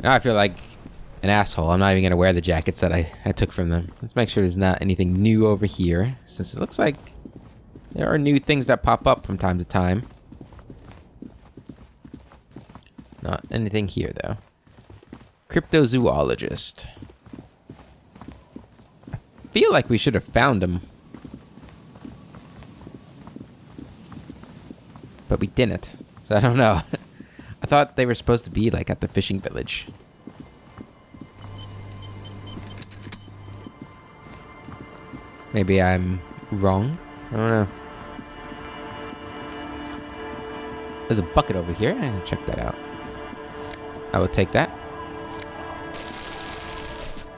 Now I feel like an asshole. I'm not even going to wear the jackets that I took from them. Let's make sure there's not anything new over here, since it looks like there are new things that pop up from time to time. Not anything here, though. Cryptozoologist. I feel like we should have found him. But we didn't. So I don't know. I thought they were supposed to be, like, at the fishing village. Maybe I'm wrong? I don't know. There's a bucket over here. I'm gonna check that out. I will take that.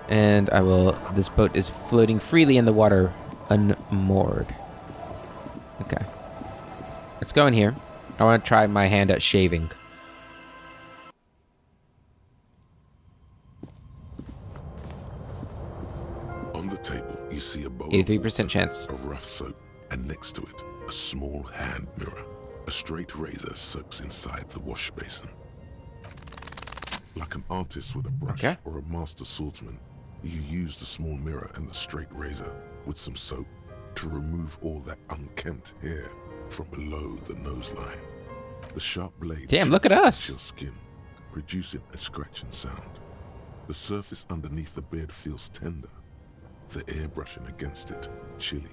And I will... This boat is floating freely in the water, unmoored. Okay. Let's go in here. I want to try my hand at shaving. On the table, you see a bowl 83% chance. a rough soap, and next to it, a small hand mirror. A straight razor soaks inside the wash basin. Like an artist with a brush or a master swordsman, you use the small mirror and the straight razor with some soap to remove all that unkempt hair from below the nose line. The sharp blade Damn, look at us. your skin, producing a scratching sound. The surface underneath the beard feels tender, the air brushing against it chilly.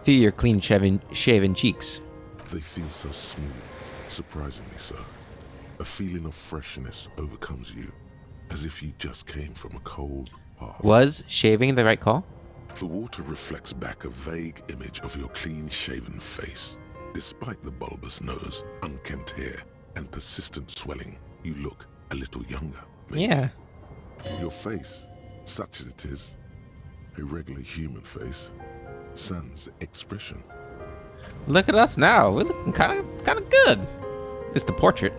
Feel your clean shaven cheeks. They feel so smooth, surprisingly so. A feeling of freshness overcomes you, as if you just came from a cold bath. Was shaving the right call? The water reflects back a vague image of your clean-shaven face. Despite the bulbous nose, unkempt hair, and persistent swelling, you look a little younger. Maybe. Yeah. Your face, such as it is, a regular human face, sans expression. Look at us now. We're looking kind of good. It's the portrait.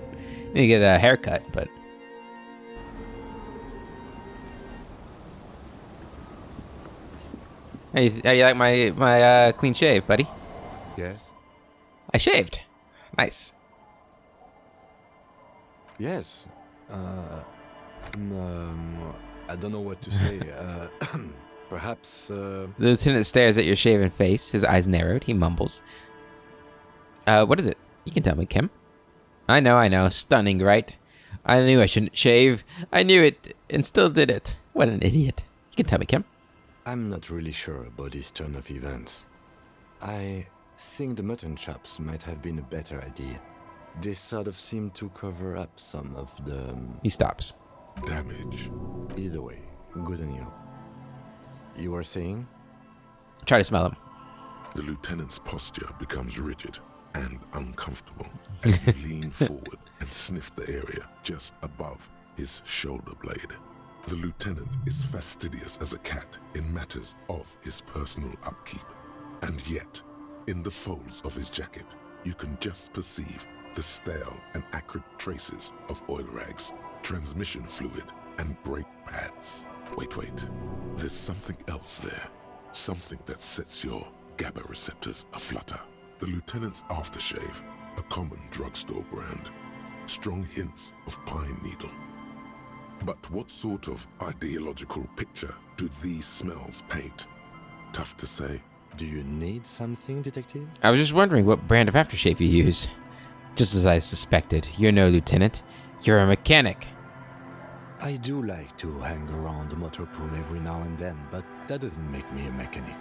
Need to get a haircut, but hey, how you like my clean shave, buddy? Yes? I shaved. Nice. Yes. I don't know what to say. Perhaps, The lieutenant stares at your shaven face. His eyes narrowed. He mumbles. What is it? You can tell me, Kim. I know. Stunning, right? I knew I shouldn't shave. I knew it, and still did it. What an idiot. You can tell me, Kim. I'm not really sure about this turn of events. I think the mutton chops might have been a better idea. They sort of seem to cover up some of the... He stops. Damage. Either way, good on you. You were saying? Try to smell him. The lieutenant's posture becomes rigid and uncomfortable as you lean forward and sniff the area just above his shoulder blade. The lieutenant is fastidious as a cat in matters of his personal upkeep. And yet, in the folds of his jacket, you can just perceive the stale and acrid traces of oil rags, transmission fluid, and brake pads. Wait. There's something else there. Something that sets your GABA receptors aflutter. The lieutenant's aftershave, a common drugstore brand. Strong hints of pine needle. But what sort of ideological picture do these smells paint? Tough to say. Do you need something, detective? I was just wondering what brand of aftershave you use. Just as I suspected, you're no lieutenant. You're a mechanic. I do like to hang around the motor pool every now and then, but that doesn't make me a mechanic.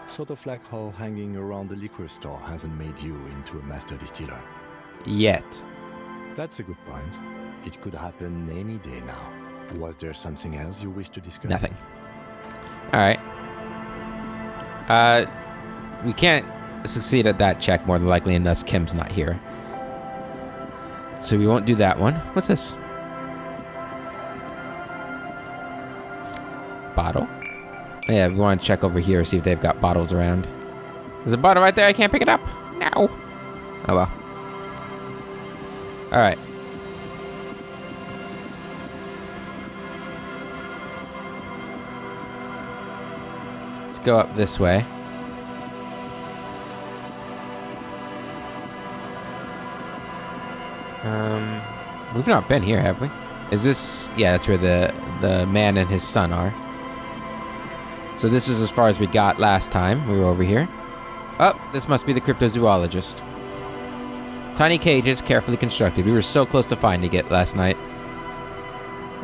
Sort of like how hanging around the liquor store hasn't made you into a master distiller. Yet. That's a good point. It could happen any day now. Was there something else you wish to discuss? Nothing. Alright. We can't succeed at that check more than likely unless Kim's not here. So we won't do that one. What's this? Bottle? Yeah, we want to check over here, see if they've got bottles around. There's a bottle right there. I can't pick it up. No. Oh well. Alright. Let's go up this way. We've not been here, have we? Is this... Yeah, that's where the man and his son are. So this is as far as we got last time we were over here. Oh, this must be the cryptozoologist. Tiny cages, carefully constructed. We were so close to finding it last night.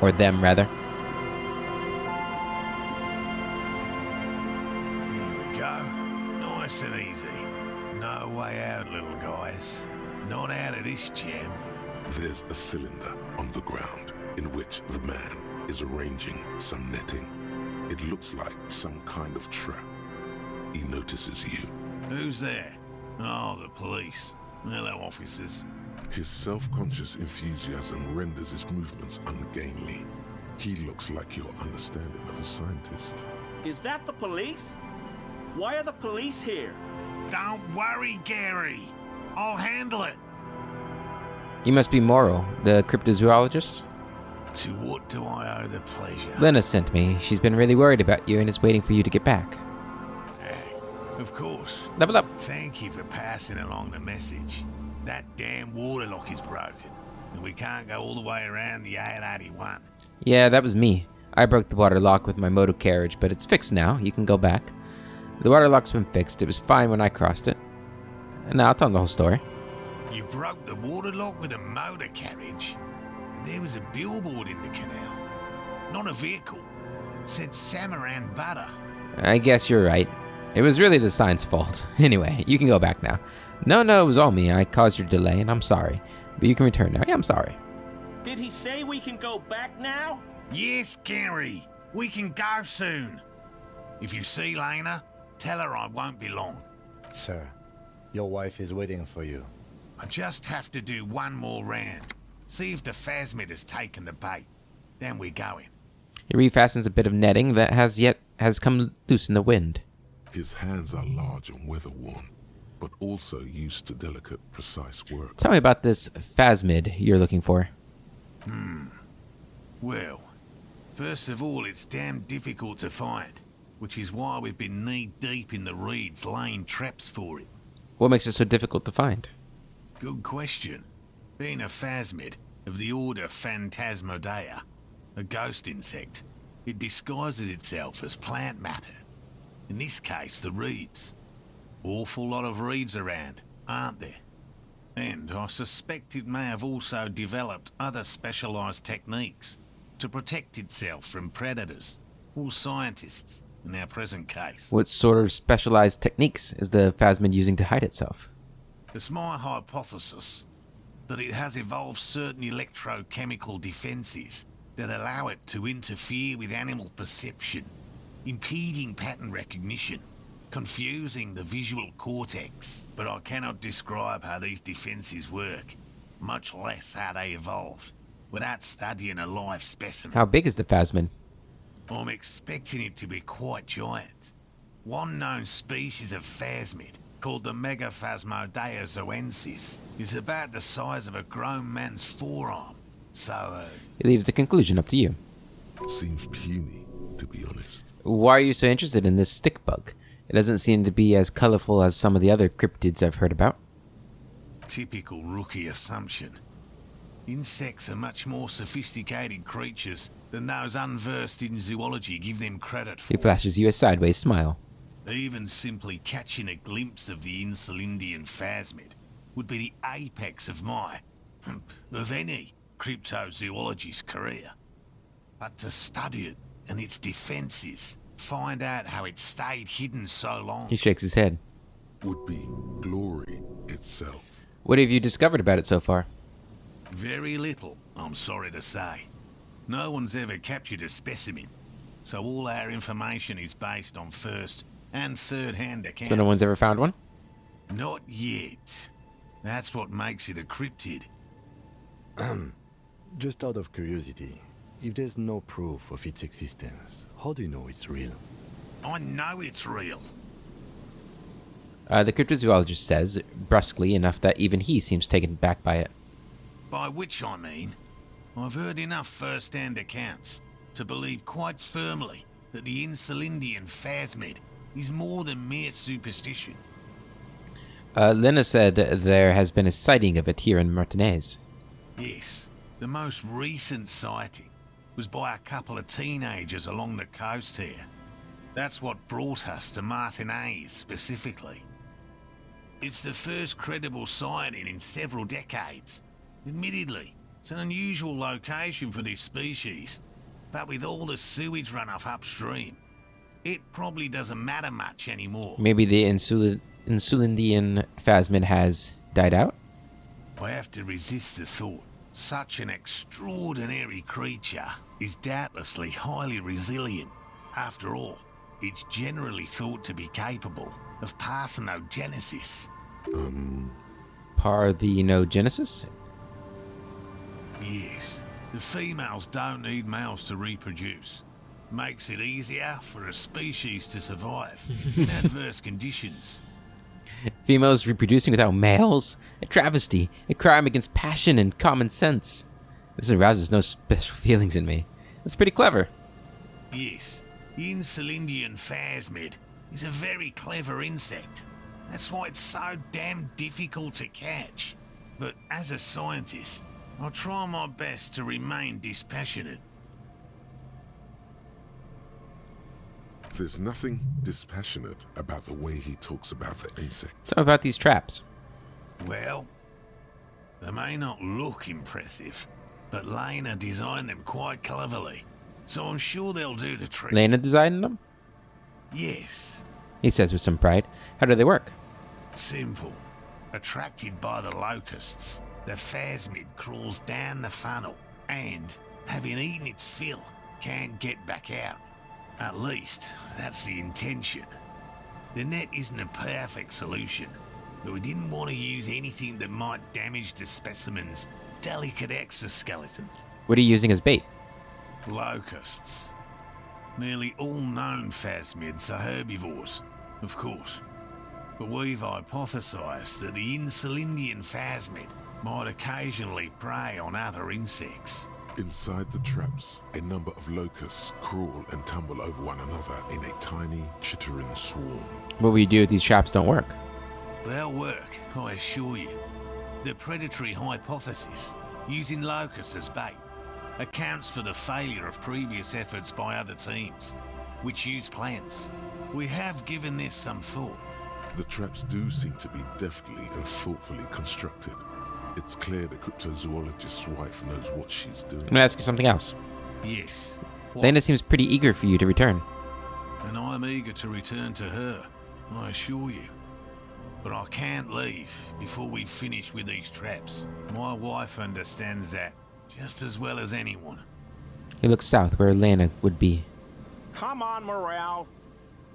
Or them, rather. Here we go. Nice and easy. No way out, little guys. Not out of this jam. There's a cylinder on the ground in which the man is arranging some netting. It looks like some kind of trap. He notices you. Who's there? Oh, the police. Hello, officers. His self-conscious enthusiasm renders his movements ungainly. He looks like your understanding of a scientist. Is that the police? Why are the police here? Don't worry, Gary. I'll handle it. You must be Moral, the cryptozoologist? To what do I owe the pleasure? Lena sent me. She's been really worried about you and is waiting for you to get back. Of course. Level up. Thank you for passing along the message. That damn water lock is broken, and we can't go all the way around the AL-81. Yeah, that was me. I broke the water lock with my motor carriage, but it's fixed now. You can go back. The water lock's been fixed. It was fine when I crossed it. And now I'll tell the whole story. You broke the water lock with a motor carriage? There was a billboard in the canal. Not a vehicle. It said Samaran Butter. I guess you're right. It was really the sign's fault. Anyway, you can go back now. No, it was all me. I caused your delay, and I'm sorry. But you can return now. Yeah, I'm sorry. Did he say we can go back now? Yes, Gary. We can go soon. If you see Lena, tell her I won't be long. Sir, your wife is waiting for you. I just have to do one more round. See if the phasmid has taken the bait. Then we're going. He refastens a bit of netting that has come loose in the wind. His hands are large and weather-worn, but also used to delicate, precise work. Tell me about this phasmid you're looking for. Well, first of all, it's damn difficult to find, which is why we've been knee-deep in the reeds laying traps for it. What makes it so difficult to find? Good question. Being a phasmid of the order Phantasmodea, a ghost insect, it disguises itself as plant matter. In this case, the reeds. Awful lot of reeds around, aren't there? And I suspect it may have also developed other specialized techniques to protect itself from predators, or scientists, in our present case. What sort of specialized techniques is the phasmid using to hide itself? It's my hypothesis that it has evolved certain electrochemical defenses that allow it to interfere with animal perception, impeding pattern recognition, confusing the visual cortex. But I cannot describe how these defenses work, much less how they evolved, without studying a live specimen. How big is the phasmid? I'm expecting it to be quite giant. One known species of phasmid, called the Megaphasmodea zoensis, is about the size of a grown man's forearm. So, He leaves the conclusion up to you. Seems puny, to be honest. Why are you so interested in this stick bug? It doesn't seem to be as colorful as some of the other cryptids I've heard about. typical rookie assumption. Insects are much more sophisticated creatures than those unversed in zoology give them credit for. He flashes you a sideways smile. Even simply catching a glimpse of the Insulindian phasmid would be the apex of of any cryptozoologist's career. But to study it and its defenses, find out how it stayed hidden so long. He shakes his head. Would be glory itself. What have you discovered about it so far? Very little, I'm sorry to say. No one's ever captured a specimen, so all our information is based on first and third-hand accounts. So no one's ever found one? Not yet. That's what makes it a cryptid. Just out of curiosity, if there's no proof of its existence, how do you know it's real? I know it's real. The cryptozoologist says, brusquely enough that even he seems taken back by it. By which I mean, I've heard enough first-hand accounts to believe quite firmly that the Insulindian phasmid is more than mere superstition. Lena said there has been a sighting of it here in Martinez. Yes, The most recent sighting was by a couple of teenagers along the coast here. That's what brought us to Martinez specifically. It's the first credible sighting in several decades. Admittedly, it's an unusual location for this species, but with all the sewage runoff upstream, it probably doesn't matter much anymore. Maybe the Insulindian phasmid has died out? I have to resist the thought. Such an extraordinary creature is doubtlessly highly resilient. After all, it's generally thought to be capable of parthenogenesis. Parthenogenesis? Yes, the females don't need males to reproduce. Makes it easier for a species to survive in adverse conditions. Females reproducing without males? A travesty. A crime against passion and common sense. This arouses no special feelings in me. That's pretty clever. Yes, the Insulindian phasmid is a very clever insect. That's why it's so damn difficult to catch. But as a scientist, I'll try my best to remain dispassionate. There's nothing dispassionate about the way he talks about the insect. So about these traps. Well, they may not look impressive, but Lena designed them quite cleverly, so I'm sure they'll do the trick. Lena designed them? Yes. He says with some pride. How do they work? Simple. Attracted by the locusts, the phasmid crawls down the funnel and, having eaten its fill, can't get back out. At least, that's the intention. The net isn't a perfect solution, but we didn't want to use anything that might damage the specimen's delicate exoskeleton. What are you using as bait? Locusts. Nearly all known phasmids are herbivores, of course. But we've hypothesized that the Insulindian phasmid might occasionally prey on other insects. Inside the traps, a number of locusts crawl and tumble over one another in a tiny, chittering swarm. What will you do if these traps don't work? They'll work, I assure you. The predatory hypothesis, using locusts as bait, accounts for the failure of previous efforts by other teams, which use plants. We have given this some thought. The traps do seem to be deftly and thoughtfully constructed. It's clear the cryptozoologist's wife knows what she's doing. I'm gonna ask you something else. Yes. What? Lena seems pretty eager for you to return. And I'm eager to return to her, I assure you. But I can't leave before we've finished with these traps. My wife understands that just as well as anyone. He looks south where Lena would be. Come on, Morale.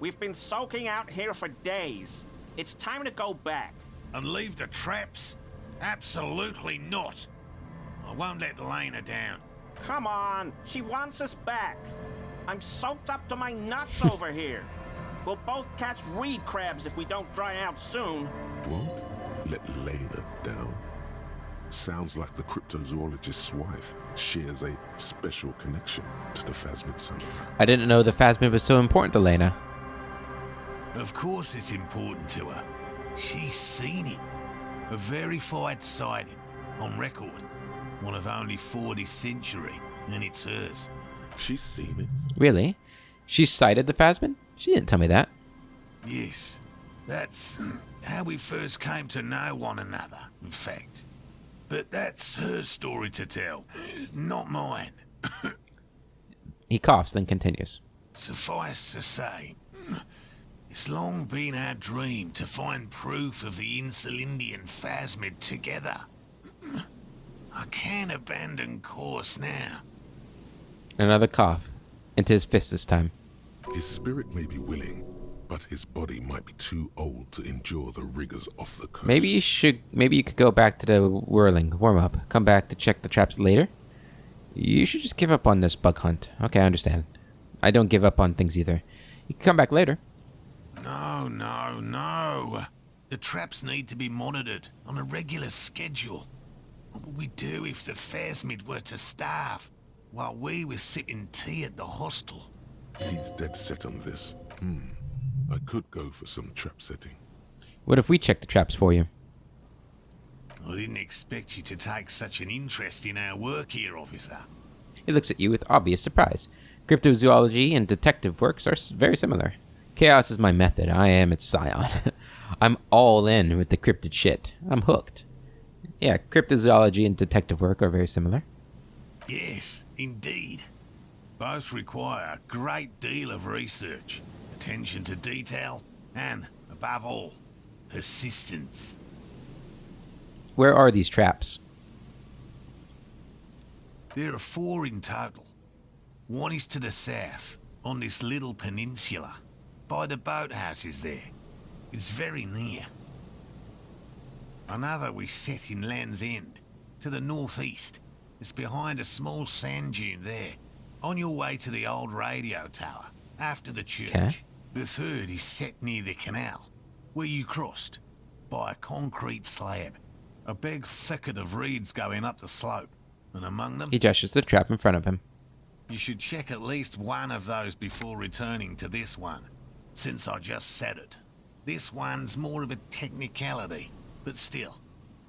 We've been soaking out here for days. It's time to go back. And leave the traps? Absolutely not. I won't let Lena down. Come on, she wants us back. I'm soaked up to my nuts over here. We'll both catch reed crabs if we don't dry out soon. Won't let Lena down. Sounds like the cryptozoologist's wife shares a special connection to the phasmid somehow. I didn't know the phasmid was so important to Lena. Of course it's important to her. She's seen it. A verified sighting, on record. One of only 4 this century, and it's hers. She's seen it. Really? She sighted the phasmid? She didn't tell me that. Yes, that's how we first came to know one another, in fact. But that's her story to tell, not mine. He coughs, then continues. Suffice to say, it's long been our dream to find proof of the Insulindian phasmid together. I can't abandon course now. Another cough. Into his fist this time. His spirit may be willing, but his body might be too old to endure the rigors of the curse. Maybe you could go back to the whirling, warm up, come back to check the traps later. You should just give up on this bug hunt. Okay, I understand. I don't give up on things either. You can come back later. No. The traps need to be monitored on a regular schedule. What would we do if the phasmid were to starve while we were sipping tea at the hostel? He's dead set on this. I could go for some trap setting. What if we check the traps for you? I didn't expect you to take such an interest in our work here, officer. He looks at you with obvious surprise. Cryptozoology and detective works are very similar. Chaos is my method. I am its scion. I'm all in with the cryptid shit. I'm hooked. Yeah, cryptozoology and detective work are very similar. Yes, indeed. Both require a great deal of research, attention to detail, and, above all, persistence. Where are these traps? There are 4 in total. One is to the south, on this little peninsula, by the boathouses there. It's very near. Another we set in Land's End, to the northeast. It's behind a small sand dune there, on your way to the old radio tower, after the church. Okay. The third is set near the canal, where you crossed, by a concrete slab. A big thicket of reeds going up the slope, and among them... He gestures the trap in front of him. You should check at least one of those before returning to this one, since I just said it. This one's more of a technicality, but still,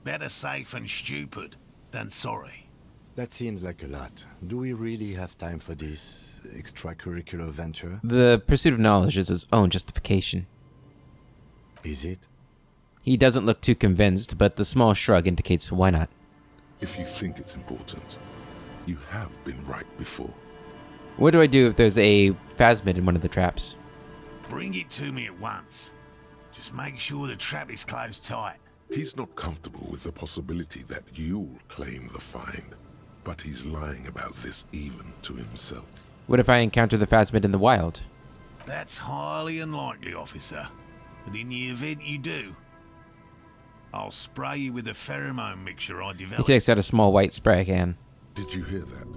better safe and stupid than sorry. That seems like a lot. Do we really have time for this extracurricular venture? The pursuit of knowledge is his own justification. Is it? He doesn't look too convinced, but the small shrug indicates why not. If you think it's important, you have been right before. What do I do if there's a phasmid in one of the traps? Bring it to me at once. Just make sure the trap is closed tight. He's not comfortable with the possibility that you'll claim the find, but he's lying about this even to himself. What if I encounter the phasmid in the wild? That's highly unlikely, officer. But in the event you do, I'll spray you with a pheromone mixture I He developed. takes out a small white spray can. Did you hear that?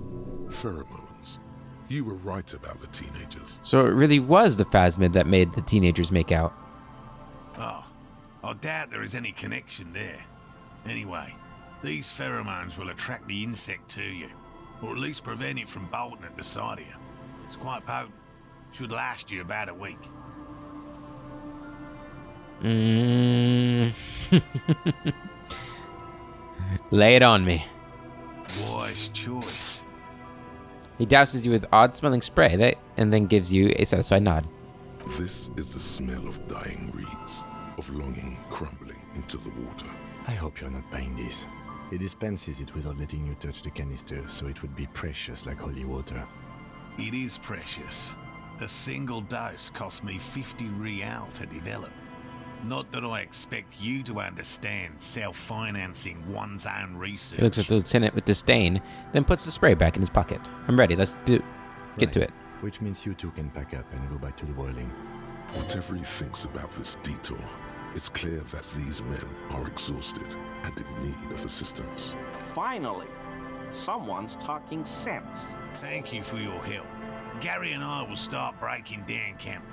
Pheromones. You were right about the teenagers. So it really was the phasmid that made the teenagers make out. Oh, I doubt there is any connection there. Anyway, these pheromones will attract the insect to you, or at least prevent it from bolting at the sight of you. It's quite potent. Should last you about a week. Lay it on me. Wise choice. He douses you with odd-smelling spray and then gives you a satisfied nod. This is the smell of dying reeds, of longing crumbling into the water. I hope you're not buying this. He dispenses it without letting you touch the canister, so it would be precious like holy water. It is precious. A single dose cost me 50 real to develop. Not that I expect you to understand self-financing one's own research. He looks at the lieutenant with disdain, then puts the spray back in his pocket. I'm ready. Let's get to it. Which means you two can pack up and go back to the boiling. Whatever he thinks about this detour, it's clear that these men are exhausted and in need of assistance. Finally, someone's talking sense. Thank you for your help. Gary and I will start breaking down camp.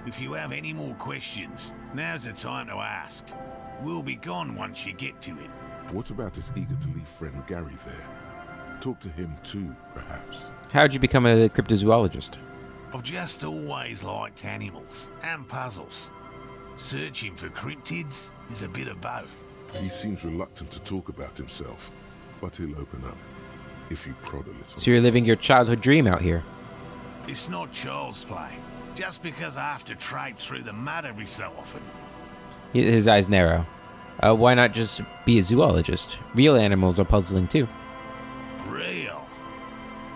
If you have any more questions, now's the time to ask. We'll be gone once you get to it. What about his eager-to-leave friend Gary there? Talk to him too, perhaps. How'd you become a cryptozoologist? I've just always liked animals and puzzles. Searching for cryptids is a bit of both. He seems reluctant to talk about himself, but he'll open up if you prod a little. So you're living your childhood dream out here. It's not child's play. Just because I have to trade through the mud every so often. His eyes narrow. Why not just be a zoologist? Real animals are puzzling too. Real.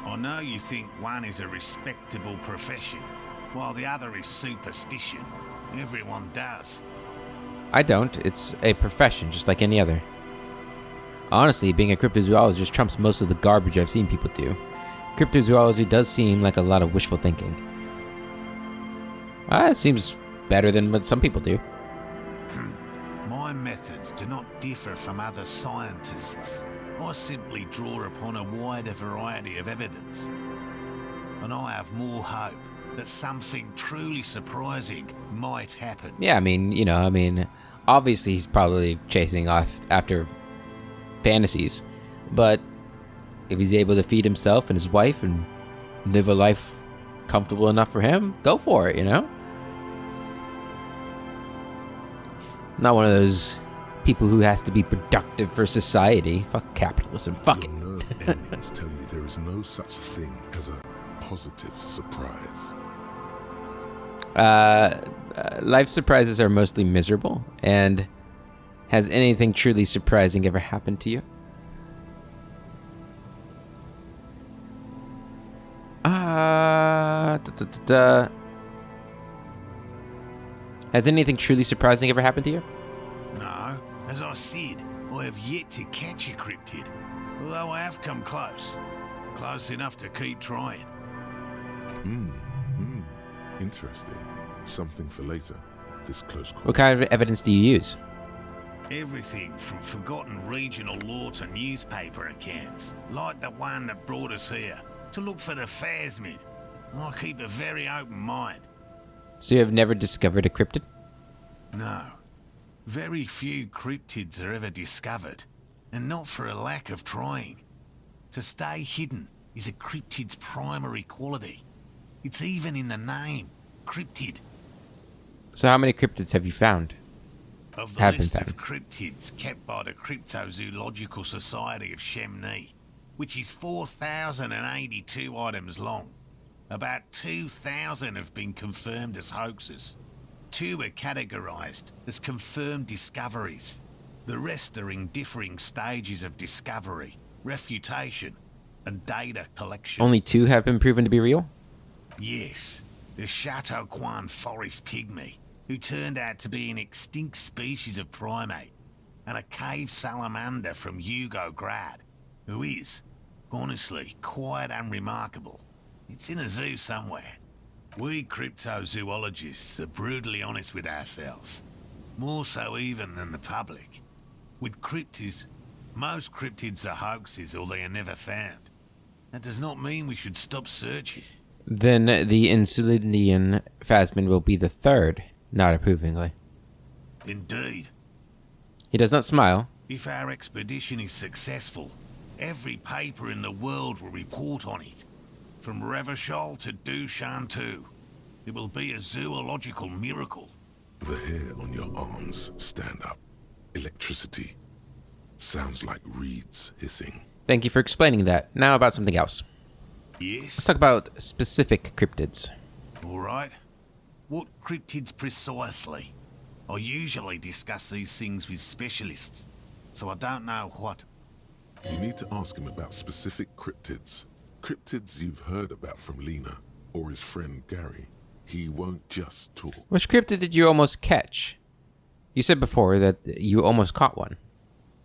I know you think one is a respectable profession, while the other is superstition. Everyone does. I don't. It's a profession just like any other. Honestly, being a cryptozoologist trumps most of the garbage I've seen people do. Cryptozoology does seem like a lot of wishful thinking. It seems better than what some people do. My methods do not differ from other scientists. I simply draw upon a wider variety of evidence. And I have more hope that something truly surprising might happen. Yeah, obviously he's probably chasing off after fantasies. But if he's able to feed himself and his wife and live a life comfortable enough for him, go for it, Not one of those people who has to be productive for society. Fuck capitalism. Fuck it. Your nerve endings tell you there is no such thing as a positive surprise. Life surprises are mostly miserable. And has anything truly surprising ever happened to you? Has anything truly surprising ever happened to you? No, as I said, I have yet to catch a cryptid, although I have come close. Close enough to keep trying. Interesting. Something for later. This close call. What kind of evidence do you use? Everything from forgotten regional lore to newspaper accounts, like the one that brought us here, to look for the phasmid. I keep a very open mind. So you have never discovered a cryptid? No. Very few cryptids are ever discovered, and not for a lack of trying. To stay hidden is a cryptid's primary quality. It's even in the name, cryptid. So how many cryptids have you found? Of the Have been list found. of cryptids kept by the Cryptozoological Society of Chemnee, which is 4,082 items long, about 2,000 have been confirmed as hoaxes. 2 are categorized as confirmed discoveries. The rest are in differing stages of discovery, refutation, and data collection. Only 2 have been proven to be real? Yes, the Chateau Quan forest pygmy, who turned out to be an extinct species of primate, and a cave salamander from Yugograd, who is, honestly, quite unremarkable. It's in a zoo somewhere. We cryptozoologists are brutally honest with ourselves, more so even than the public. With cryptids, most cryptids are hoaxes or they are never found. That does not mean we should stop searching. Then the Insulindian phasmid will be the 3rd, not approvingly. Indeed. He does not smile. If our expedition is successful, every paper in the world will report on it. From Revachol to Dushantu. It will be a zoological miracle. The hair on your arms stand up. Electricity. Sounds like reeds hissing. Thank you for explaining that. Now about something else. Yes? Let's talk about specific cryptids. All right. What cryptids precisely? I usually discuss these things with specialists, so I don't know what. You need to ask him about specific cryptids. Cryptids you've heard about from Lena or his friend Gary. He won't just talk. Which cryptid did you almost catch? You said before that you almost caught one.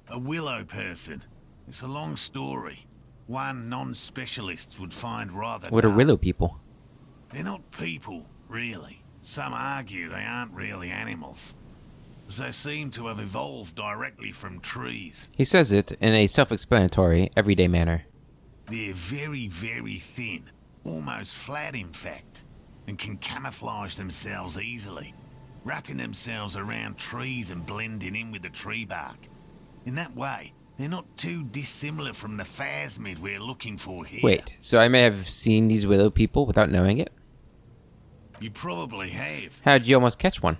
A willow person. It's a long story. One non-specialists would find rather What are dull. willow people? They're not people, really. Some argue they aren't really animals, as they seem to have evolved directly from trees. He says it in a self-explanatory, everyday manner. They're very, very thin, almost flat in fact, and can camouflage themselves easily, wrapping themselves around trees and blending in with the tree bark. In that way, they're not too dissimilar from the phasmid we're looking for here. Wait, so I may have seen these willow people without knowing it? You probably have. How'd you almost catch one?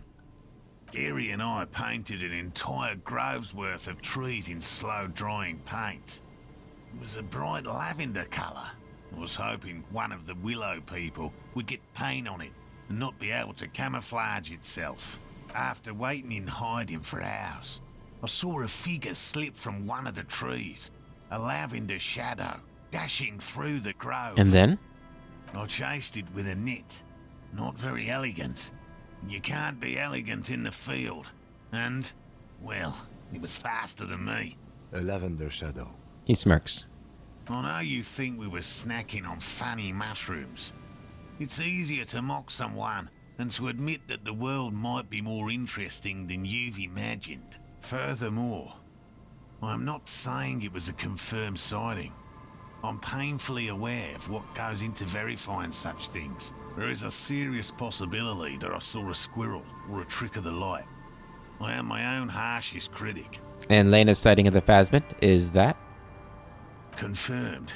Gary and I painted an entire grove's worth of trees in slow-drying paints. It was a bright lavender colour. I was hoping one of the willow people would get paint on it and not be able to camouflage itself. After waiting in hiding for hours, I saw a figure slip from one of the trees, a lavender shadow, dashing through the grove. And then? I chased it with a net. Not very elegant. You can't be elegant in the field. And, well, it was faster than me. A lavender shadow. He smirks. I know you think we were snacking on funny mushrooms. It's easier to mock someone than to admit that the world might be more interesting than you've imagined. Furthermore, I'm not saying it was a confirmed sighting. I'm painfully aware of what goes into verifying such things. There is a serious possibility that I saw a squirrel or a trick of the light. I am my own harshest critic. And Lena's sighting of the phasmid is that? Confirmed.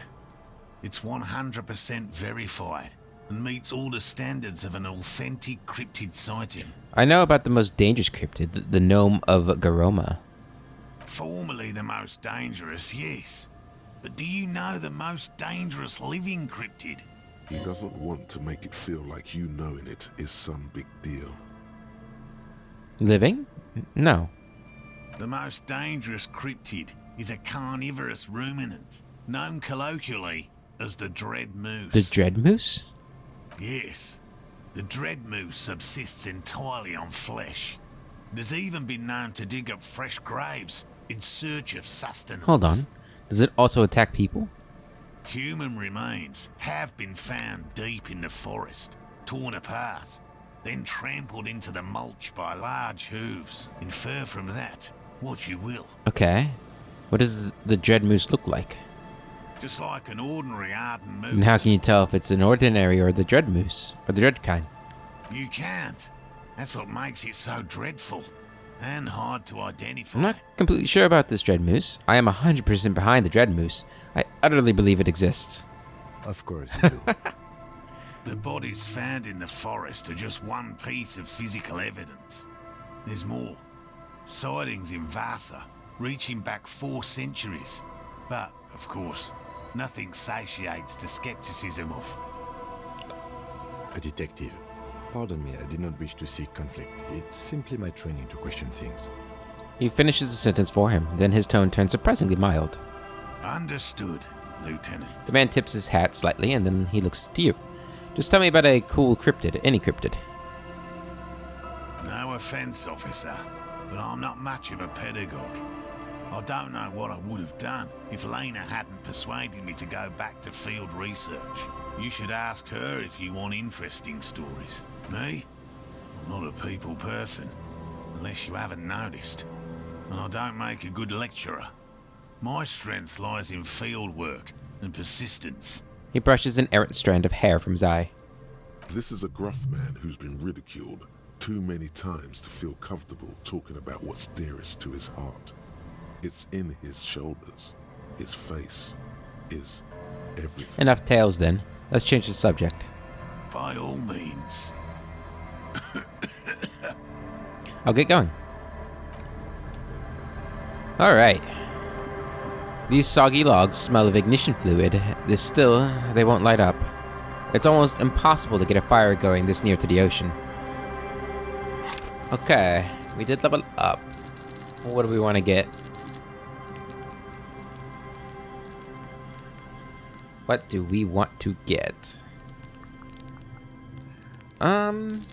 It's 100% verified and meets all the standards of an authentic cryptid sighting. I know about the most dangerous cryptid, the gnome of Garoma. Formerly the most dangerous, yes. But do you know the most dangerous living cryptid? He doesn't want to make it feel like you knowing it is some big deal. Living? No. The most dangerous cryptid is a carnivorous ruminant, known colloquially as the dread moose. The dread moose? Yes. The dread moose subsists entirely on flesh. It has even been known to dig up fresh graves in search of sustenance. Hold on. Does it also attack people? Human remains have been found deep in the forest, torn apart, then trampled into the mulch by large hooves. Infer from that what you will. Okay. What does the dread moose look like? Just like an ordinary Arden moose. And how can you tell if it's an ordinary or the dread moose? Or the dread kind? You can't. That's what makes it so dreadful and hard to identify. I'm not completely sure about this dread moose. I am 100% behind the dread moose. I utterly believe it exists. Of course you do. The bodies found in the forest are just one piece of physical evidence. There's more. Sightings in Vasa, reaching back 4 centuries. But, of course, nothing satiates the skepticism of... A detective. Pardon me, I did not wish to seek conflict. It's simply my training to question things. He finishes the sentence for him, then his tone turns surprisingly mild. Understood, Lieutenant. The man tips his hat slightly, and then he looks to you. Just tell me about a cool cryptid, any cryptid. No offense, officer, but I'm not much of a pedagogue. I don't know what I would have done if Lena hadn't persuaded me to go back to field research. You should ask her if you want interesting stories. Me? I'm not a people person, unless you haven't noticed. And I don't make a good lecturer. My strength lies in field work and persistence. He brushes an errant strand of hair from his eye. This is a gruff man who's been ridiculed too many times to feel comfortable talking about what's dearest to his heart. It's in his shoulders. His face is everything. Enough tales then. Let's change the subject. By all means. I'll get going. Alright. These soggy logs smell of ignition fluid. They won't light up. It's almost impossible to get a fire going this near to the ocean. Okay, we did level up. What do we want to get? What do we want to get? Let's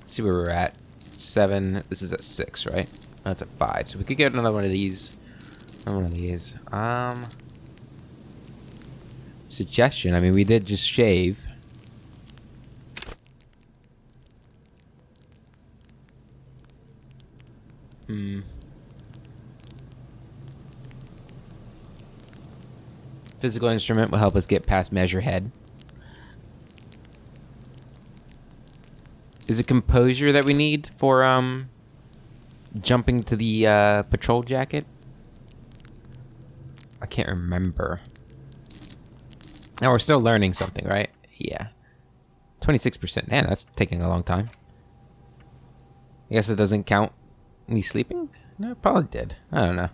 see where we're at. 7. This is at 6, right? That's at 5. So we could get another one of these. Suggestion. I mean, we did just shave. Physical instrument will help us get past measure head. Is it composure that we need for jumping to the patrol jacket? I can't remember. Now we're still learning something, right? Yeah. 26%. Man, that's taking a long time. I guess it doesn't count me sleeping? No, it probably did. I don't know.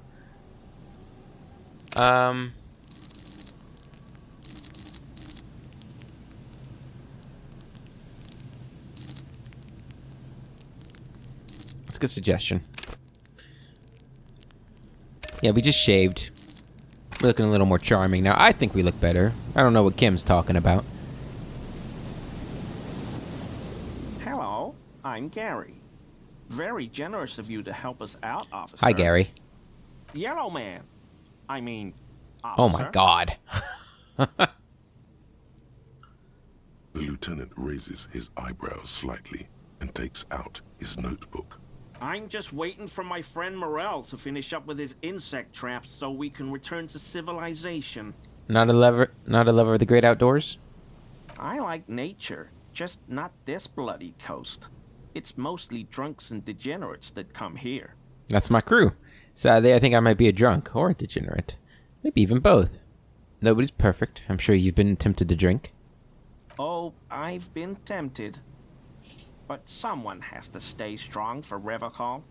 That's a good suggestion. Yeah, we just shaved. We're looking a little more charming now. I think we look better. I don't know what Kim's talking about. Hello, I'm Gary. Very generous of you to help us out, officer. Hi, Gary. Yellow man. I mean, Oh officer. my god. The lieutenant raises his eyebrows slightly and takes out his notebook. I'm just waiting for my friend Morel to finish up with his insect traps so we can return to civilization. Not a lover of the great outdoors? I like nature, just not this bloody coast. It's mostly drunks and degenerates that come here. That's my crew. Sadly, I think I might be a drunk or a degenerate. Maybe even both. Nobody's perfect. I'm sure you've been tempted to drink. Oh, I've been tempted. but someone has to stay strong for Revocall.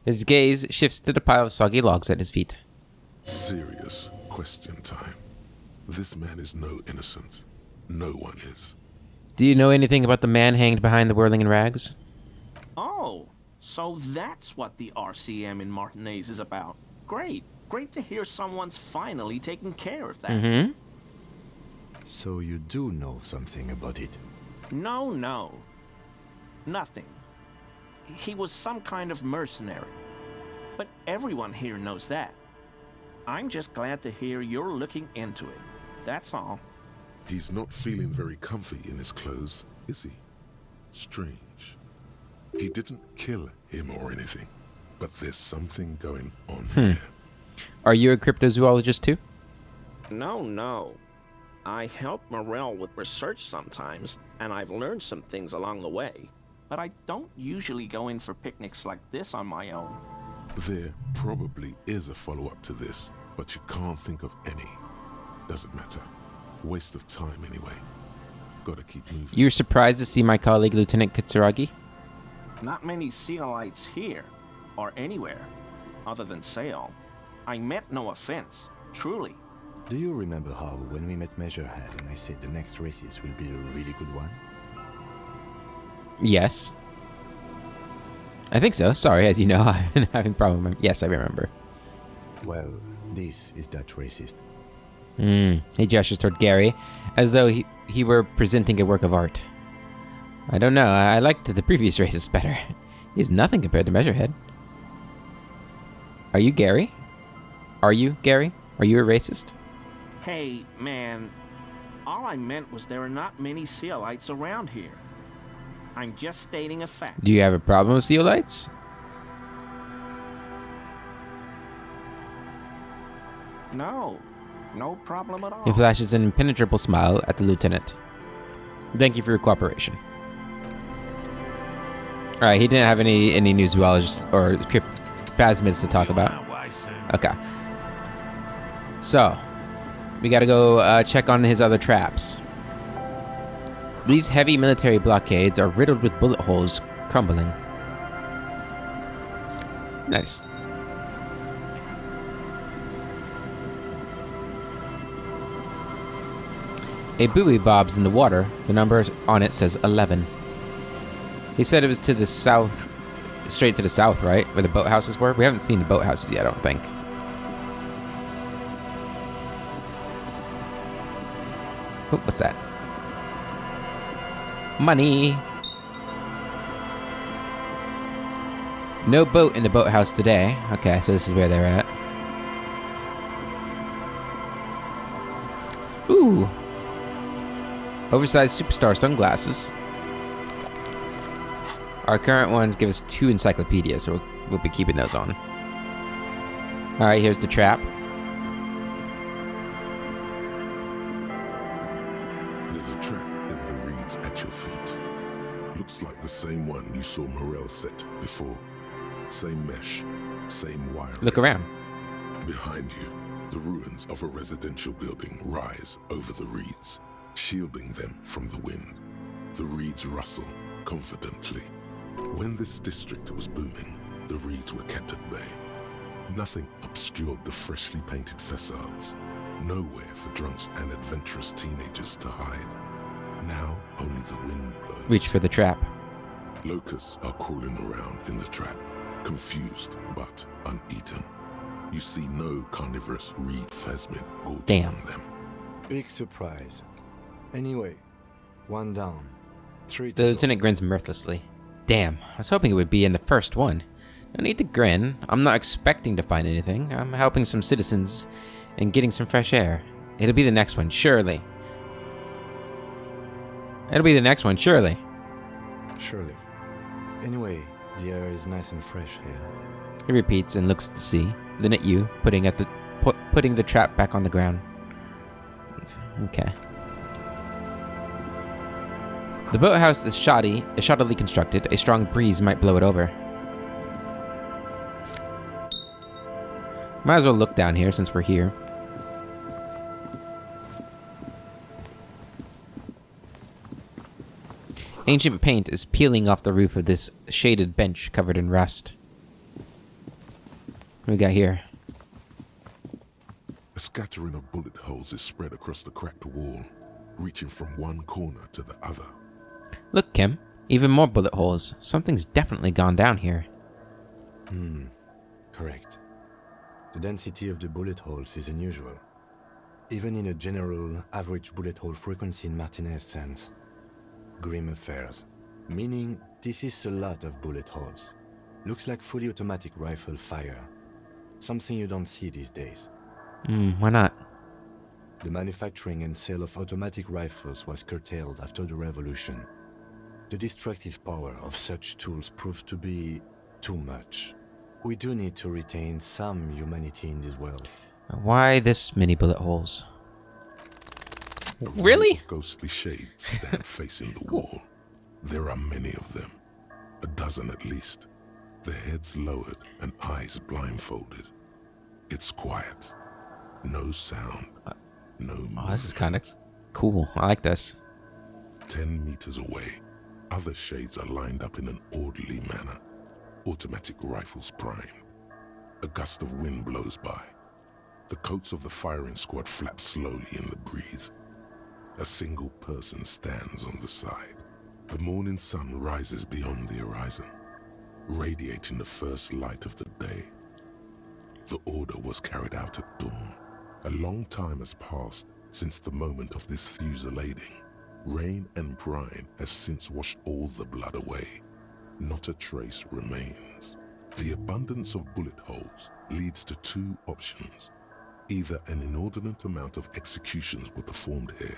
His gaze shifts to the pile of soggy logs at his feet. Serious question time. This man is no innocent. No one is. Do you know anything about the man hanged behind the whirling in rags? Oh, so that's what the RCM in Martinez is about. Great. Great to hear someone's finally taking care of that. Mm-hmm. So you do know something about it? No. Nothing. He was some kind of mercenary. But everyone here knows that. I'm just glad to hear you're looking into it. That's all. He's not feeling very comfy in his clothes, is he? Strange. He didn't kill him or anything, but there's something going on here. Are you a cryptozoologist too? No. I help Morel with research sometimes, and I've learned some things along the way. But I don't usually go in for picnics like this on my own. There probably is a follow-up to this, but you can't think of any. Doesn't matter. Waste of time anyway. Gotta keep moving. You're surprised to see my colleague, Lieutenant Kitsuragi? Not many Sealites here, or anywhere, other than Sail. I meant no offense, truly. Do you remember how, when we met Measurehead and I said the next races will be a really good one? Yes. I think so. Sorry, as you know, I've been having problems. Yes, I remember. Well, this is that racist. He gestures toward Gary, as though he were presenting a work of art. I don't know. I liked the previous racist better. He's nothing compared to Measurehead. Are you Gary? Are you Gary? Are you a racist? Hey, man, all I meant was there are not many Sealites around here. I'm just stating a fact. Do you have a problem with Sealites? No problem at all. He flashes an impenetrable smile at the lieutenant. Thank you for your cooperation. Alright, he didn't have any new zoologists or phasmids to talk about. Okay. So, we gotta go check on his other traps. These heavy military blockades are riddled with bullet holes crumbling. Nice. A buoy bobs in the water. The number on it says 11. He said it was to the south, straight to the south, right? Where the boathouses were? We haven't seen the boathouses yet, I don't think. Oh, what's that? Money! No boat in the boathouse today. Okay, so this is where they're at. Ooh! Oversized superstar sunglasses. Our current ones give us 2 encyclopedias, so we'll be keeping those on. Alright, here's the trap. There's a trap in the reeds at your feet. Looks like the same one you saw Morel set before. Same mesh, same wiring. Look around. Behind you, the ruins of a residential building rise over the reeds, shielding them from the wind. The reeds rustle confidently. When this district was booming, the reeds were kept at bay. Nothing obscured the freshly painted facades. Nowhere for drunks and adventurous teenagers to hide. Now, only the wind blows. Reach for the trap. Locusts are crawling around in the trap, confused but uneaten. You see no carnivorous reed phasmid gorging on them. Big surprise. Anyway, 1 down. 3 to The go. lieutenant grins mirthlessly. Damn, I was hoping it would be in the first one. No need to grin. I'm not expecting to find anything. I'm helping some citizens and getting some fresh air. It'll be the next one, surely. It'll be the next one, surely. Surely. Anyway, the air is nice and fresh here. He repeats and looks at the sea, then at you, putting the trap back on the ground. Okay. The boathouse is shoddily constructed. A strong breeze might blow it over. Might as well look down here since we're here. Ancient paint is peeling off the roof of this shaded bench covered in rust. What do we got here? A scattering of bullet holes is spread across the cracked wall, reaching from one corner to the other. Look, Kim. Even more bullet holes. Something's definitely gone down here. Correct. The density of the bullet holes is unusual. Even in a general average bullet hole frequency in Martinez sense. Grim affairs. Meaning, this is a lot of bullet holes. Looks like fully automatic rifle fire. Something you don't see these days. Why not? The manufacturing and sale of automatic rifles was curtailed after the revolution. The destructive power of such tools proved to be too much. We do need to retain some humanity in this world. Why this many bullet holes? A row Really? of ghostly shades stand facing the wall. There are many of them, a dozen at least, their heads lowered and eyes blindfolded. It's quiet. No sound. No movement. Oh, this is kind of cool. I like this. 10 meters away, other shades are lined up in an orderly manner. Automatic rifles primed. A gust of wind blows by. The coats of the firing squad flap slowly in the breeze. A single person stands on the side. The morning sun rises beyond the horizon, radiating the first light of the day. The order was carried out at dawn. A long time has passed since the moment of this fusillading. Rain and brine have since washed all the blood away. Not a trace remains. The abundance of bullet holes leads to two options. Either an inordinate amount of executions were performed here,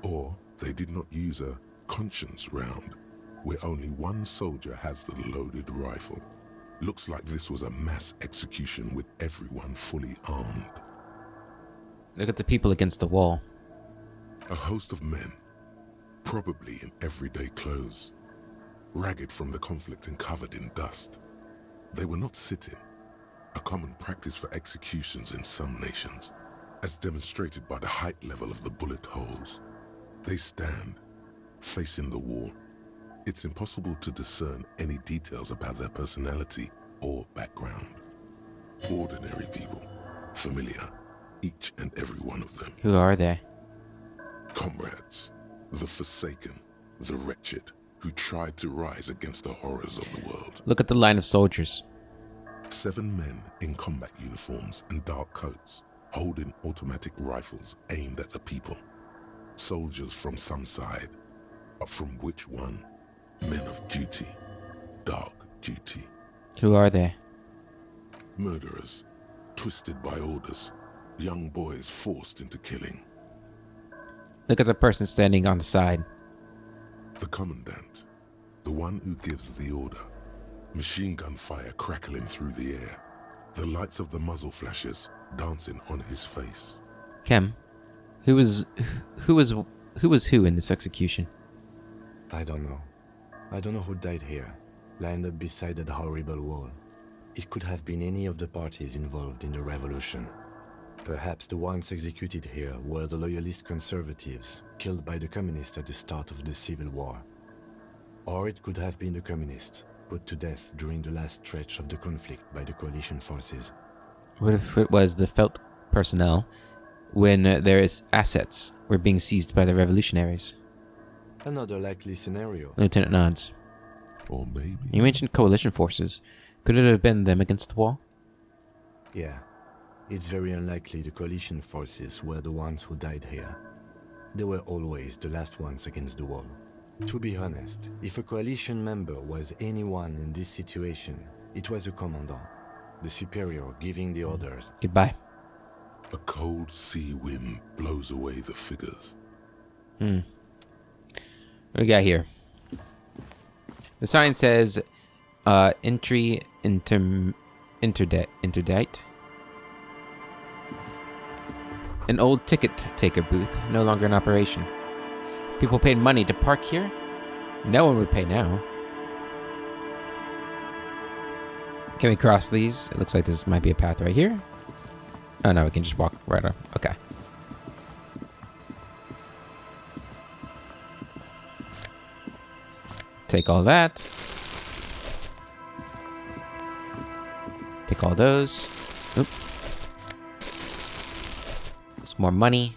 or they did not use a conscience round, where only one soldier has the loaded rifle. Looks like this was a mass execution with everyone fully armed. Look at the people against the wall. A host of men, probably in everyday clothes, ragged from the conflict and covered in dust. They were not sitting, a common practice for executions in some nations, as demonstrated by the height level of the bullet holes. They stand, facing the wall. It's impossible to discern any details about their personality or background. Ordinary people, familiar, each and every one of them. Who are they? Comrades, the forsaken, the wretched, who tried to rise against the horrors of the world. Look at the line of soldiers. 7 men in combat uniforms and dark coats, holding automatic rifles aimed at the people. Soldiers from some side, but from which one? Men of duty, dark duty. Who are they? Murderers, twisted by orders, young boys forced into killing. Look at the person standing on the side. The commandant, the one who gives the order. Machine gun fire crackling through the air. The lights of the muzzle flashes dancing on his face. Kem, who was who in this execution? I don't know. I don't know who died here, lined up beside that horrible wall. It could have been any of the parties involved in the revolution. Perhaps the ones executed here were the loyalist conservatives, killed by the communists at the start of the Civil War. Or it could have been the communists, put to death during the last stretch of the conflict by the coalition forces. What if it was the Felt personnel when their assets were being seized by the revolutionaries? Another likely scenario. Lieutenant nods. Or maybe... You mentioned coalition forces. Could it have been them against the wall? Yeah. It's very unlikely the coalition forces were the ones who died here. They were always the last ones against the wall. To be honest, if a coalition member was anyone in this situation, it was a commandant, the superior giving the orders. Goodbye. A cold sea wind blows away the figures. What do we got here? The sign says, entry interdite. An old ticket taker booth, no longer in operation. People paid money to park here? No one would pay now. Can we cross these? It looks like this might be a path right here. Oh no, we can just walk right on. Okay. Take all that. Take all those. Oop. Some more money.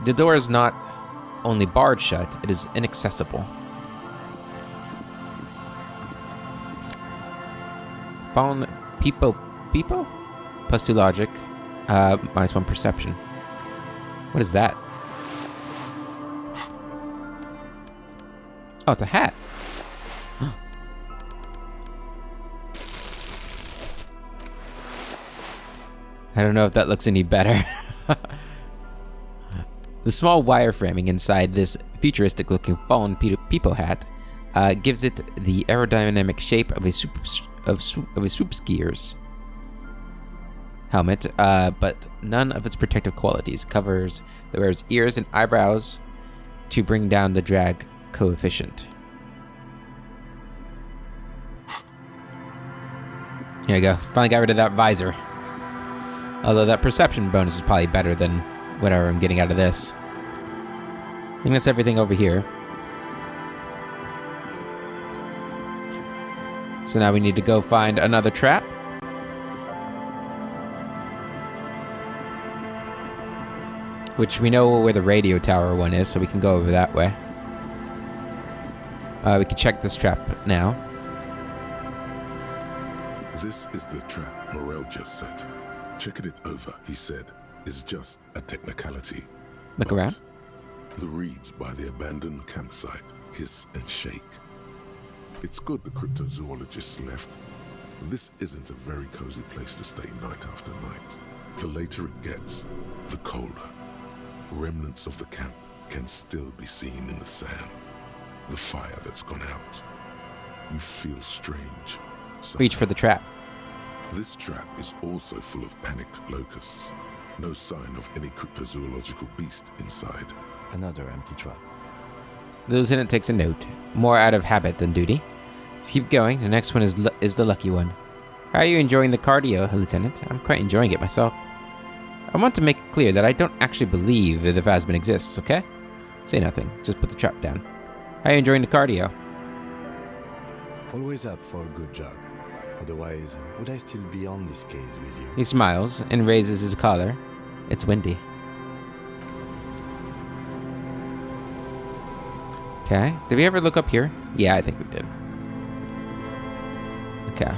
The door is not only barred shut, it is inaccessible. Found Peepo? Plus 2 logic. Minus 1 perception. What is that? Oh, it's a hat. I don't know if that looks any better. The small wireframing inside this futuristic-looking fallen Peepo hat gives it the aerodynamic shape of a swoop skier's helmet, but none of its protective qualities. Covers the wearer's ears and eyebrows to bring down the drag coefficient. Here you go. Finally got rid of that visor. Although that perception bonus is probably better than whatever I'm getting out of this. I think that's everything over here. So now we need to go find another trap. Which we know where the radio tower one is, so we can go over that way. We can check this trap now. This is the trap Morel just set. Checking it over, he said, is just a technicality. Look around. The reeds by the abandoned campsite hiss and shake. It's good the cryptozoologists left. This isn't a very cozy place to stay night after night. The later it gets, the colder. Remnants of the camp can still be seen in the sand. The fire that's gone out. You feel strange. Reach for the trap. This trap is also full of panicked locusts. No sign of any cryptozoological beast inside. Another empty trap. The lieutenant takes a note, more out of habit than duty. Let's keep going. The next one is the lucky one. How are you enjoying the cardio, Lieutenant? I'm quite enjoying it myself. I want to make it clear that I don't actually believe that the Phasmin exists, okay? Say nothing. Just put the trap down. How are you enjoying the cardio? Always up for a good jog. Otherwise, would I still be on this case with you? He smiles and raises his collar. It's windy. Okay. Did we ever look up here? Yeah, I think we did. Okay.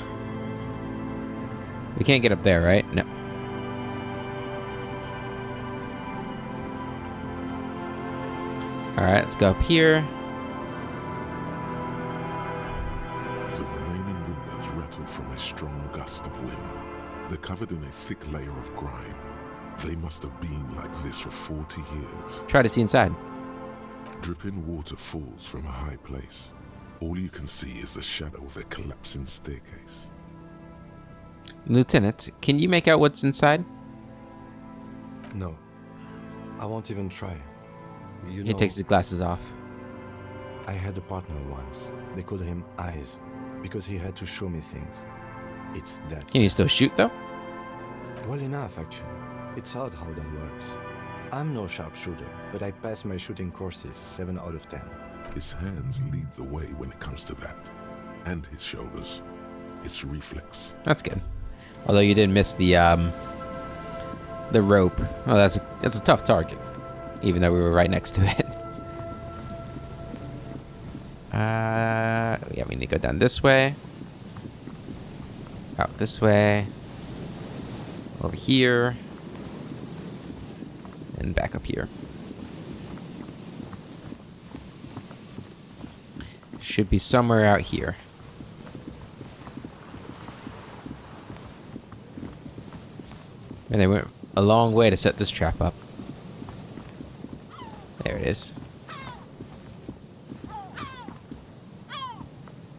We can't get up there, right? No. Alright, let's go up here. The remaining windows rattle from a strong gust of wind. They're covered in a thick layer of grime. They must have been like this for 40 years. Try to see inside. Dripping water falls from a high place. All you can see is the shadow of a collapsing staircase. Lieutenant, can you make out what's inside? No. I won't even try. He takes his glasses off. I had a partner once. They called him Eyes, because he had to show me things. It's that. Can you still shoot, though? Well enough, actually. It's odd how that works. I'm no sharpshooter, but I pass my shooting courses 7 out of 10. His hands lead the way when it comes to that. And his shoulders. It's reflex. That's good. Although you did miss the rope. Oh, that's a tough target. Even though we were right next to it. Yeah, we need to go down this way. Out this way. Over here. And back up here. Should be somewhere out here. And they went a long way to set this trap up. There it is.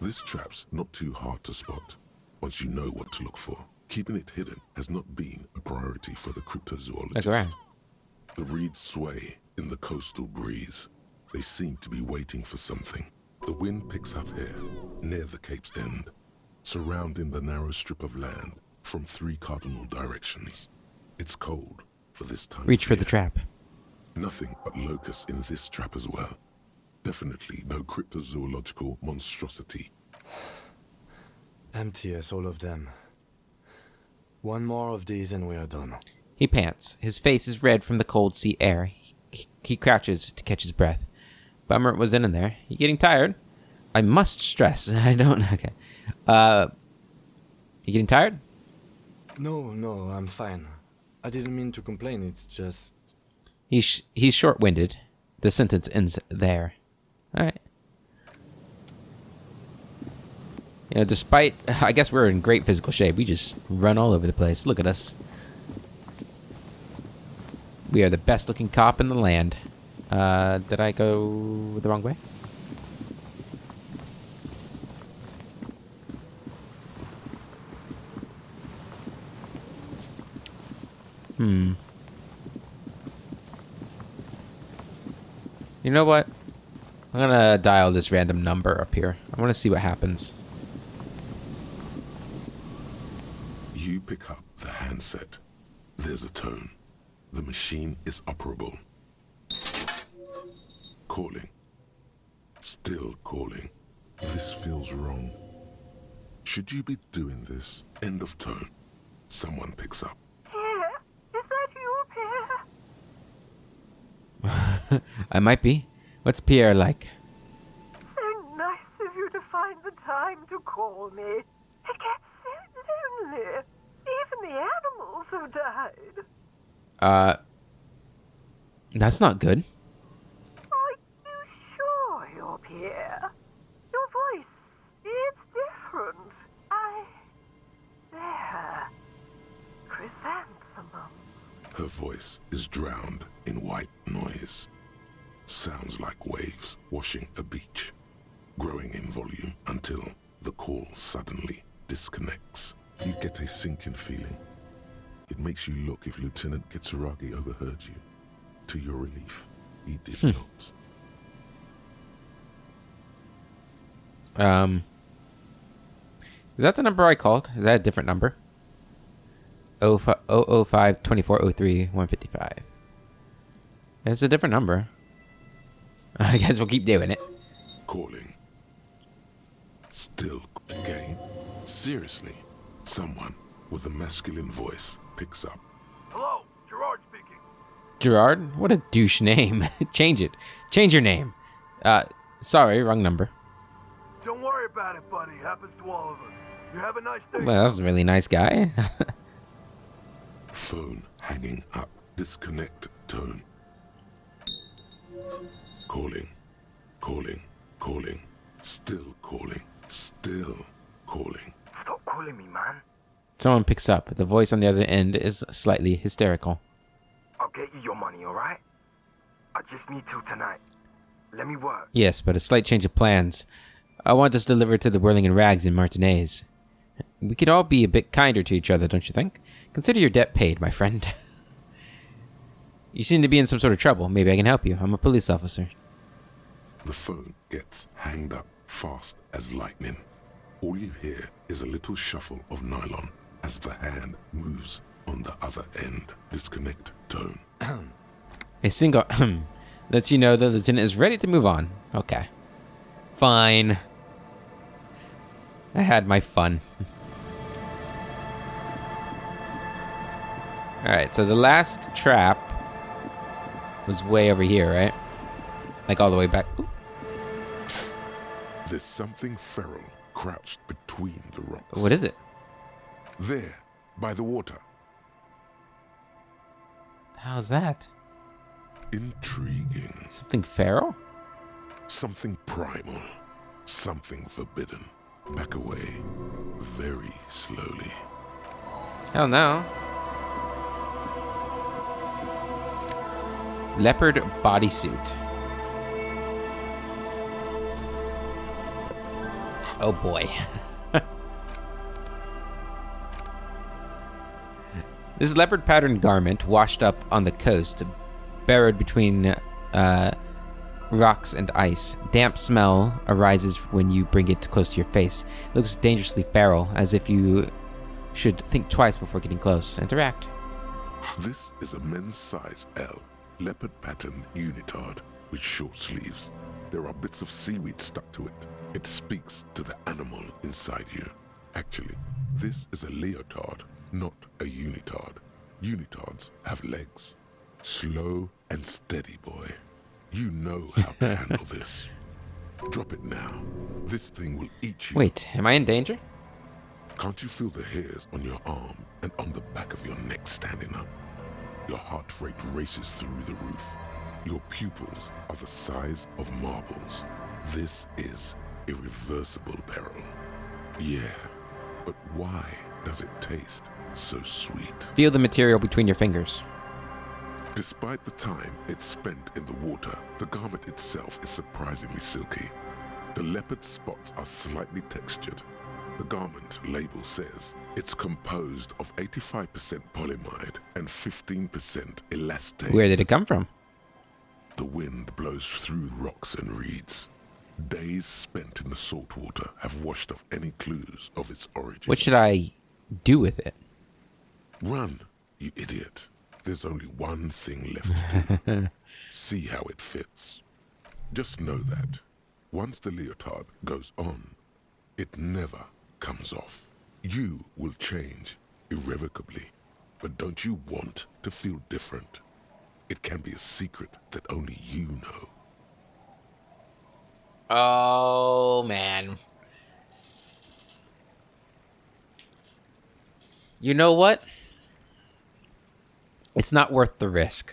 This trap's not too hard to spot, once you know what to look for. Keeping it hidden has not been a priority for the cryptozoologist. Look around. The reeds sway in the coastal breeze. They seem to be waiting for something. The wind picks up here, near the cape's end, surrounding the narrow strip of land from 3 cardinal directions. It's cold for this time. Reach of for the year. trap. Nothing but locusts in this trap as well. Definitely no cryptozoological monstrosity. Empty as all of them. One more of these and we are done. He pants. His face is red from the cold sea air. He crouches to catch his breath. Bummer it was in there. You getting tired? I must stress. I don't... Okay. You getting tired? No, I'm fine. I didn't mean to complain, it's just... He's short-winded. The sentence ends there. Alright. You know, despite... I guess we're in great physical shape. We just run all over the place. Look at us. We are the best-looking cop in the land. Did I go the wrong way? You know what? I'm gonna dial this random number up here. I want to see what happens. You pick up the handset. There's a tone. The machine is operable. Calling. Still calling. This feels wrong. Should you be doing this? End of tone. Someone picks up. Pierre? Is that you, Pierre? I might be. What's Pierre like? So nice of you to find the time to call me. It gets so lonely. Even the animals have died. That's not good. Are you sure you're Pierre? Your voice, it's different. There. Chrysanthemum. Her voice is drowned in white noise. Sounds like waves washing a beach, growing in volume until the call suddenly disconnects. You get a sinking feeling. It makes you look if Lieutenant Kitsuragi overheard you. To your relief, he did not. Is that the number I called? Is that a different number? 005 2403 155. It's a different number. I guess we'll keep doing it. Calling. Still again. Seriously, someone with a masculine voice picks up. Hello, Gerard speaking. Gerard? What a douche name. Change it. Change your name. Sorry, wrong number. Don't worry about it, buddy. Happens to all of us. You have a nice day. Well, that was a really nice guy. Phone hanging up. Disconnect tone. Calling. Calling. Calling. Still calling. Still calling. Stop calling me, man. Someone picks up. The voice on the other end is slightly hysterical. I'll get you your money, alright? I just need till tonight. Let me work. Yes, but a slight change of plans. I want this delivered to the Whirling and Rags in Martinez. We could all be a bit kinder to each other, don't you think? Consider your debt paid, my friend. You seem to be in some sort of trouble. Maybe I can help you. I'm a police officer. The phone gets hanged up fast as lightning. All you hear is a little shuffle of nylon as the hand moves on the other end. Disconnect tone. A single lets you know the lieutenant is ready to move on. Okay. Fine. I had my fun. Alright, so the last trap was way over here, right? Like all the way back. Ooh. There's something feral crouched between the rocks. What is it? There, by the water. How's that? Intriguing. Something feral? Something primal. Something forbidden. Back away. Very slowly. Hell no. Leopard bodysuit. Oh boy. This leopard patterned garment washed up on the coast, burrowed between rocks and ice. Damp smell arises when you bring it close to your face. It looks dangerously feral, as if you should think twice before getting close. Interact. This is a men's size L. leopard pattern unitard with short sleeves. There are bits of seaweed stuck to it. It speaks to the animal inside you. Actually, this is a leotard, not a unitard. Unitards have legs. Slow and steady, boy. You know how to handle this. Drop it now. This thing will eat you. Wait, am I in danger? Can't you feel the hairs on your arm and on the back of your neck standing up? Your heart rate races through the roof. Your pupils are the size of marbles. This is irreversible peril. Yeah, but why does it taste so sweet? Feel the material between your fingers. Despite the time it's spent in the water, the garment itself is surprisingly silky. The leopard spots are slightly textured. The garment label says it's composed of 85% polyamide and 15% elastane. Where did it come from? The wind blows through rocks and reeds. Days spent in the salt water have washed off any clues of its origin. What should I do with it? Run, you idiot. There's only one thing left to do. See how it fits. Just know that once the leotard goes on, it never comes off. You will change irrevocably, but don't you want to feel different? It can be a secret that only you know. Oh, man. You know what? It's not worth the risk.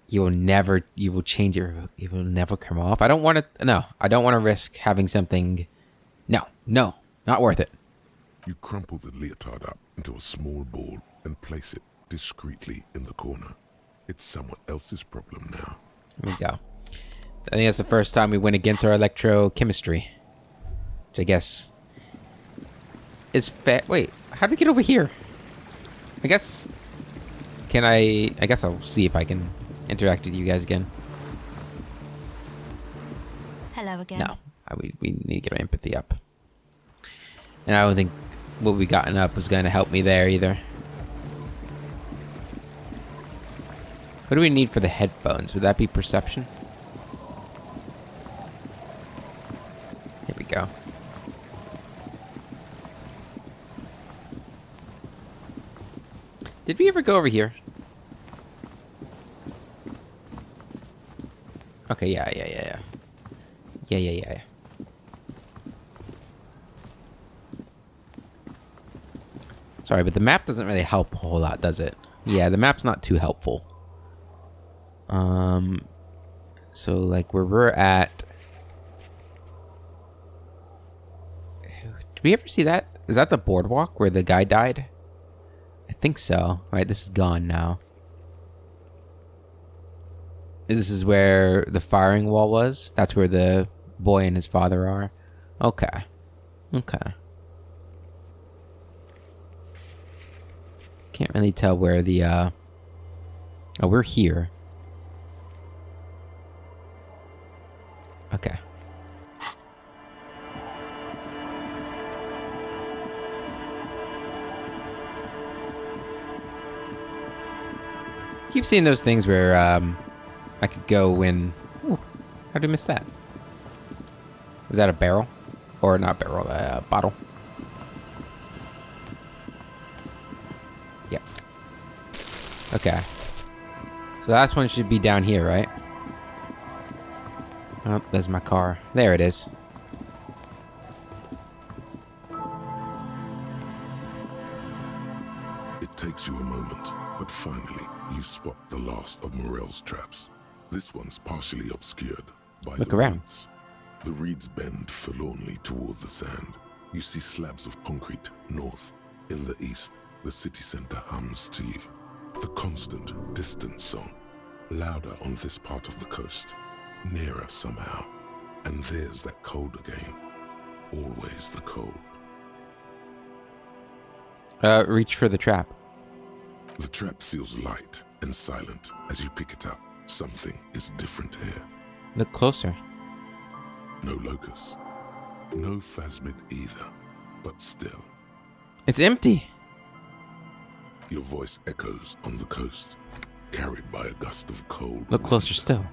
You will change it. It will never come off. I don't want to risk having something. No, not worth it. You crumple the leotard up into a small ball and place it discreetly in the corner. It's someone else's problem now. Here we go. I think that's the first time we went against our electrochemistry. Which I guess is fair. Wait, how did we get over here? I guess I'll see if I can interact with you guys again. Hello again. No, we need to get our empathy up. And I don't think what we gotten up was going to help me there either. What do we need for the headphones? Would that be perception? Here we go. Did we ever go over here? Okay, yeah. Sorry, but the map doesn't really help a whole lot, does it? Yeah, the map's not too helpful. So like where we're at. Did we ever see that? Is that the boardwalk where the guy died? I think so. Right, this is gone now. This is where the firing wall was. That's where the boy and his father are. Okay. Can't really tell where the oh, we're here. Okay. Keep seeing those things where I could go in. Ooh, how did I miss that? Is that a barrel? Or not barrel, a bottle? Yep. Okay. So last one should be down here, right? Oh, there's my car. There it is. It takes you a moment, but finally you spot the last of Morel's traps. This one's partially obscured by Look the around. reeds. The reeds bend forlornly toward the sand. You see slabs of concrete north. In the east, the city center hums to you. The constant, distant song. Louder on this part of the coast. Nearer somehow. And there's that cold again. Always the cold. Reach for the trap. The trap feels light and silent as you pick it up. Something is different here. Look closer. No locust. No phasmid either. But still. It's empty. Your voice echoes on the coast. carried by a gust of cold Look closer wind. still.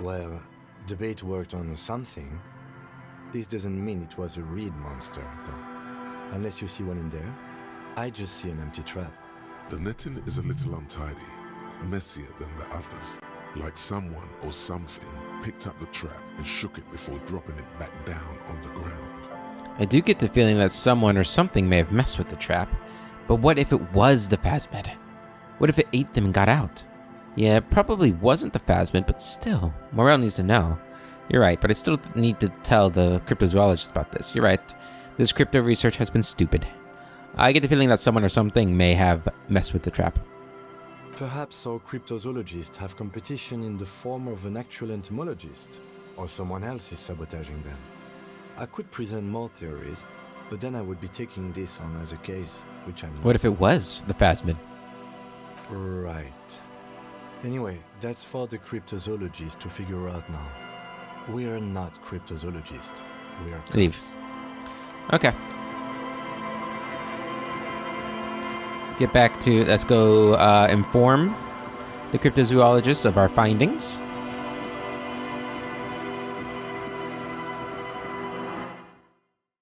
Well, the bait worked on something. This doesn't mean it was a reed monster, though. Unless you see one in there. I just see an empty trap. The netting is a little untidy, messier than the others. Like someone or something picked up the trap and shook it before dropping it back down on the ground. I do get the feeling that someone or something may have messed with the trap. But what if it was the phasmid? What if it ate them and got out? Yeah, it probably wasn't the phasmid, but still, Morel needs to know. You're right, but I still need to tell the cryptozoologists about this. You're right. This crypto research has been stupid. I get the feeling that someone or something may have messed with the trap. Perhaps our cryptozoologists have competition in the form of an actual entomologist, or someone else is sabotaging them. I could present more theories, but then I would be taking this on as a case, which I'm not. What if it was the phasmid? Right. Anyway, that's for the cryptozoologists to figure out now. We are not cryptozoologists. We are Leave. cops. Okay. Let's go inform the cryptozoologists of our findings.